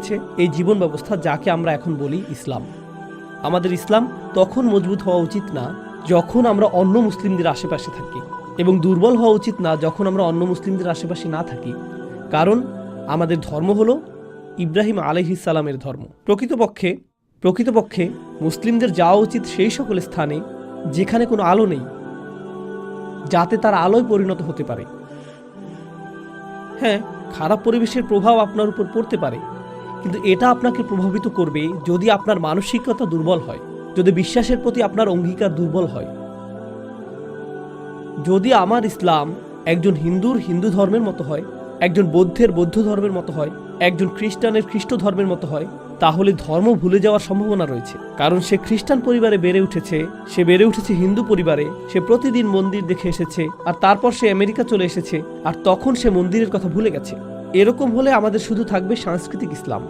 হচ্ছে এই জীবন ব্যবস্থা, যাকে আমরা এখন বলি ইসলাম। আমাদের ইসলাম তখন মজবুত হওয়া উচিত না যখন আমরা অন্য মুসলিমদের আশেপাশে থাকি, এবং দুর্বল হওয়া উচিত না যখন আমরা অন্য মুসলিমদের আশেপাশে না থাকি। কারণ আমাদের ধর্ম হলো ইব্রাহিম আলাইহিস সালামের ধর্ম। প্রকৃতপক্ষে মুসলিমদের যাওয়া উচিত সেই সকল স্থানে যেখানে কোনো আলো নেই, যাতে তার আলোয় পরিণত হতে পারে। হ্যাঁ, খারাপ পরিবেশের প্রভাব আপনার উপর পড়তে পারে, কিন্তু এটা আপনাকে প্রভাবিত করবে যদি আপনার মানসিকতা দুর্বল হয়, যদি বিশ্বাসের প্রতি আপনার অঙ্গীকার দুর্বল হয়। যদি আমার ইসলাম একজন হিন্দুর হিন্দু ধর্মের মতো হয়, একজন বৌদ্ধের বৌদ্ধ ধর্মের মতো হয়, একজন খ্রিস্টানের খ্রিস্ট ধর্মের মতো হয়, তাহলে ধর্ম ভুলে যাওয়ার সম্ভাবনা রয়েছে। কারণ সে খ্রিস্টান পরিবারে বেড়ে উঠেছে, সে বেড়ে উঠেছে হিন্দু পরিবারে, সে প্রতিদিন মন্দির দেখে এসেছে, আর তারপর সে আমেরিকা চলে এসেছে, আর তখন সে মন্দিরের কথা ভুলে গেছে। এরকম হলে আমাদের শুধু থাকবে সাংস্কৃতিক ইসলাম।